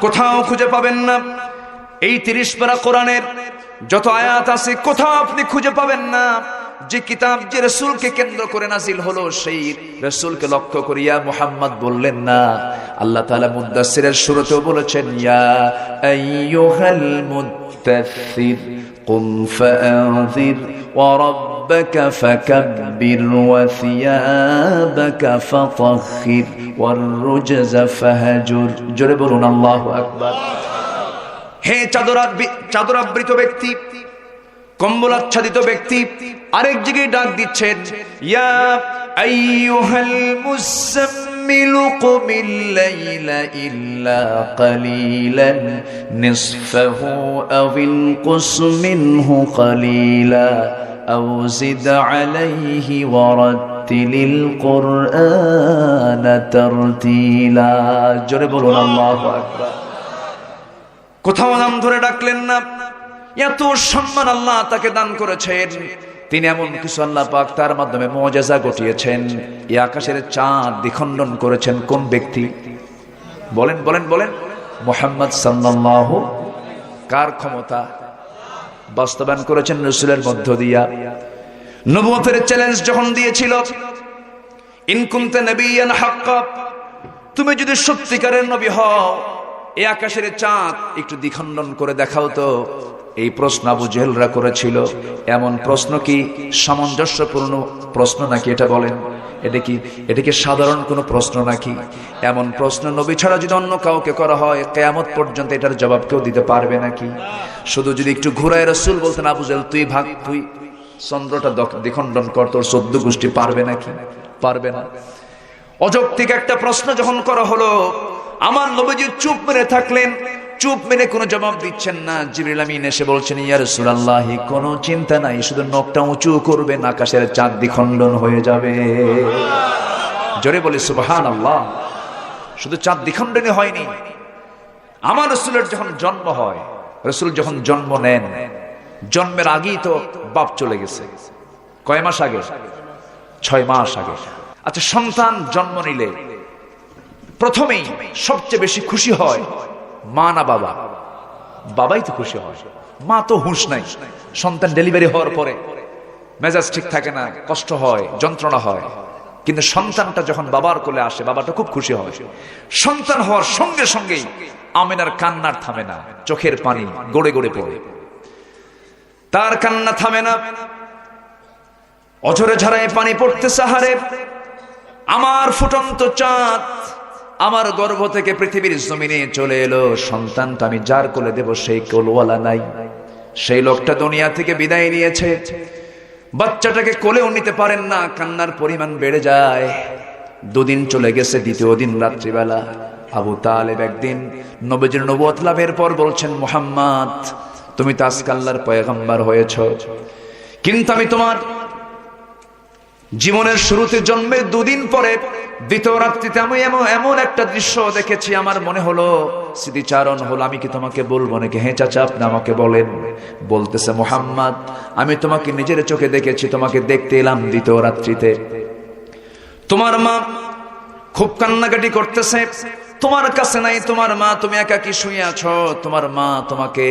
কোথাও খুঁজে পাবেন না। এই 30 পারা কোরআনের যত আয়াত আছে কোথাও আপনি খুঁজে পাবেন না যে কিতাব যে রাসূলকে কেন্দ্র করে নাজিল হলো সেই রাসূলকে লক্ষ্য করিয়া মুহাম্মদ বললেন না। আল্লাহ তাআলা মুদ্দাসসিরের শুরুতেও বলেছেন, ইয়া আইয়ুহাল মুদ্দাসসির কুম ফাআযির ওয়া রাব্বাকা ফাকাব্বির ওয়া সিয়াবাকা ফাতাহহির ওয়ার রুজজা ফাহজুর। জোরে বলুন আল্লাহু আকবার। হে চাদরাবৃত ব্যক্তি, কম্বল আচ্ছাদিত ব্যক্তি, আরেক জায়গায় ডাক দিচ্ছেন, ইয়া আইয়ুহাল মুযাম্মিলু কুমিল লাইলা ইল্লা কালিলান নিসফাহু আও ইনকুস মিনহু কালিলা আও জিদ আলাইহি ওয়া রাত্তিলিল কুরআনা তারতিলা। জোরে বলুন আল্লাহু আকবার। কোথাও নাম ধরে ডাকলেন না। এত সম্মান আল্লাহ তাকে দান করেছেন। তিনি এমন কিছু আল্লাহ পাক তার মাধ্যমে মুআজিজা ঘটিয়েছেন। এই আকাশের চাঁদ দ্বিখণ্ডন করেছেন কোন ব্যক্তি? বলেন বলেন বলেন। মুহাম্মদ সাল্লাল্লাহু। কার ক্ষমতা? বাস্তবায়ন করেছেন রাসূলের মধ্য দিয়া। নবুয়তের চ্যালেঞ্জ যখন দিয়েছিল, ইন কুনতা নাবিয়ান হাক্কা, তুমি যদি সত্যিকারের নবী হও এই আকাশের চাঁদ একটু দ্বিখণ্ডন করে দেখাও তো। এই প্রশ্ন আবু জেহেলরা করেছিল। এমন প্রশ্ন কি সামঞ্জস্যপূর্ণ প্রশ্ন নাকি? এটা বলেন, এটা কি সাধারণ কোনো প্রশ্ন নাকি? এমন প্রশ্ন নবী ছাড়া যদি অন্য কাউকে করা হয় কিয়ামত পর্যন্ত এটার জবাব কেউ দিতে পারবে নাকি? শুধু যদি একটু ঘুরায় রাসূল বলতেন, আবু জেহেল তুই ভাগ, তুই চন্দ্রটা দ্বিখণ্ডন কর, তোর 14 গোষ্ঠী পারবে নাকি? পারবে না। অযৌক্তিক একটা প্রশ্ন যখন করা হলো, আমার নবীজি চুপ মেরে থাকলেন, চুপ মেরে কোনো জবাব দিচ্ছেন না। জিবরিল আমিন এসে বলছেন, ইয়া রাসূলুল্লাহ কোনো চিন্তা নাই, শুধু নখটা উঁচু করবেন, আকাশের চাঁদ দ্বিখণ্ডন হয়ে যাবে। জোরে বলি সুবহানাল্লাহ। শুধু চাঁদ দ্বিখণ্ডনই হয়নি, আমার রাসূলের যখন জন্ম হয়, রাসূল যখন জন্ম নেন, জন্মের আগেই তো বাপ চলে গেছে। কয় মাস আগে? 6 মাস আগে। আচ্ছা, সন্তান জন্ম নিলে প্রথমেই সবচেয়ে বেশি খুশি হয় মা না বাবা? বাবাই তো খুশি হয়, মা তো হুঁশ নাই। সন্তান ডেলিভারি হওয়ার পরে মেজাজ ঠিক থাকে না, কষ্ট হয়, যন্ত্রণা হয়, কিন্তু সন্তানটা যখন বাবার কোলে আসে বাবাটা খুব খুশি হয়। সন্তান হওয়ার সঙ্গে সঙ্গেই আমিনার কান্নার থামে না, চোখের পানি গড়ে গড়ে পড়ে, তার কান্না থামে না, অঝরে ঝরায় পানি পড়তেছে। হারে আমার ফুটন্ত চাঁদ আমার গর্ভ থেকে পৃথিবীর জমিনে চলে এলো। সন্তানটা আমি যার কোলে দেব সেই কোলওয়ালা নাই, সেই লোকটা দুনিয়া থেকে বিদায় নিয়েছে। বাচ্চাটাকে কোলেও নিতে পারেন না, কান্নার পরিমাণ বেড়ে যায়। 2 দিন চলে গেছে, 2য় দিন রাত্রিবেলা আবু তালেব একদিন নবীজির নবুয়ত লাভের পর বলছেন, মুহাম্মদ তুমি তো আজকে আল্লাহর পয়গম্বর হয়েছ, কিন্তু আমি তোমার জীবনের শুরুতে জন্মের 2 দিন পরে 2য় রাত্রিতে আমি এমন একটা দৃশ্য দেখেছি, আমার মনে হলো স্মৃতিচারণ হলো, আমি কি তোমাকে বলবো নাকি? হ্যাঁ চাচা আপনি আমাকে বলেন। বলতেছে, মুহাম্মদ আমি তোমাকে নিজের চোখে দেখেছি, তোমাকে দেখতে এলাম 2য় রাত্রিতে। তোমার মা খুব কান্নাকাটি করতেছে, তোমার কাছে নাই তোমার মা, তুমি একাকী শুয়ে আছো। তোমার মা তোমাকে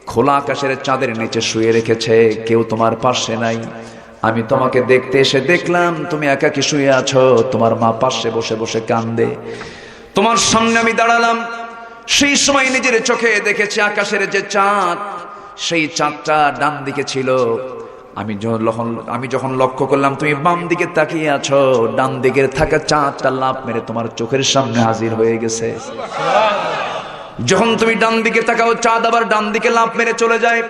খোলা আকাশের চাঁদের নিচে শুয়ে রেখেছে, কেউ তোমার পাশে নাই। আমি তোমাকে দেখতে এসে দেখলাম তুমি একাকী শুয়ে আছো, তোমার মা পাশে বসে বসে কান্দে। তোমার সামনে আমি দাঁড়ালাম, সেই সময় নিজের চোখে দেখেছি আকাশের যে চাঁদ, সেই চাঁদটা ডান দিকে ছিল। আমি যখন লক্ষ্য করলাম তুমি বাম দিকে তাকিয়ে আছো, ডান দিকে থাকা চাঁদটা লাফ মেরে তোমার চোখের সামনে হাজির হয়ে গেছে। যখন তুমি ডান দিকে তাকাও, চাঁদ আবার ডান দিকে লাফ মেরে চলে যায়।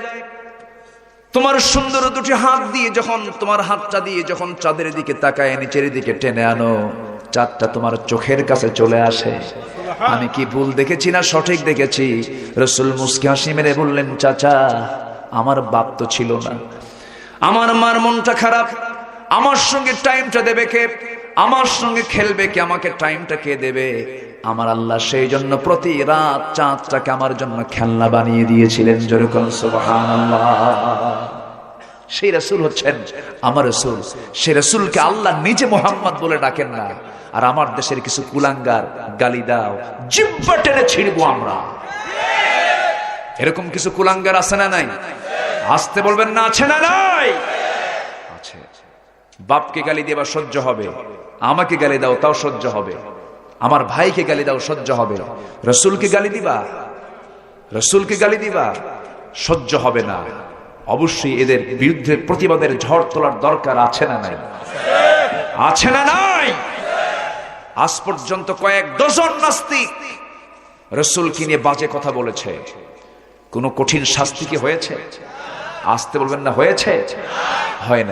তোমার সুন্দর 2টি হাত দিয়ে যখন তোমার হাতটা দিয়ে যখন চাঁদের দিকে তাকায়, নিচের দিকে টেনে আনো, চাঁদটা তোমার চোখের কাছে চলে আসে। আমি কি ভুল দেখেছি না সঠিক দেখেছি? রাসূল মুস্কি হাসি মেরে বললেন, চাচা আমার বাপ তো ছিল না, আমার মার মনটা খারাপ, আমার সঙ্গে টাইমটা দেবে কে? আমার সঙ্গে খেলবে কে? আমাকে টাইমটা কে দেবে? আমার আল্লাহ সেই জন্য প্রতি রাত চাঁদটাকে আমার জন্য খেলনা বানিয়ে দিয়েছিলেন। যেরকম সুবহানাল্লাহ। সেই রাসূল হচ্ছেন আমার রাসূল। সেই রাসূলকে আল্লাহ নিজে মুহাম্মদ বলে ডাকেন না, আর আমার দেশের কিছু কুলাঙ্গার গালি দাও, জিহ্বা টেনে ছিড়বো আমরা। এরকম কিছু কুলাঙ্গার আছে না নাই? আসতে বলবেন না, আছে না নাই? আছে। বাপকে গালি দেবা সহ্য হবে, আমাকে গালি দাও তাও সহ্য হবে, আমার ভাইকে গালি দাও সহ্য হবে, রসুলকে গালি দিবা, রসুলকে গালি দিবা সহ্য হবে না। অবশ্যই এদের বিরুদ্ধে প্রতিবাদের ঝড় তোলার দরকার আছে না নাই? আছে না নাই? আজ পর্যন্ত কয়েক ডজন নাস্তিক রসুলকে নিয়ে বাজে কথা বলেছে, কোন কঠিন শাস্তি কি হয়েছে? আসতে বলবেন না হয়েছে? হয় না।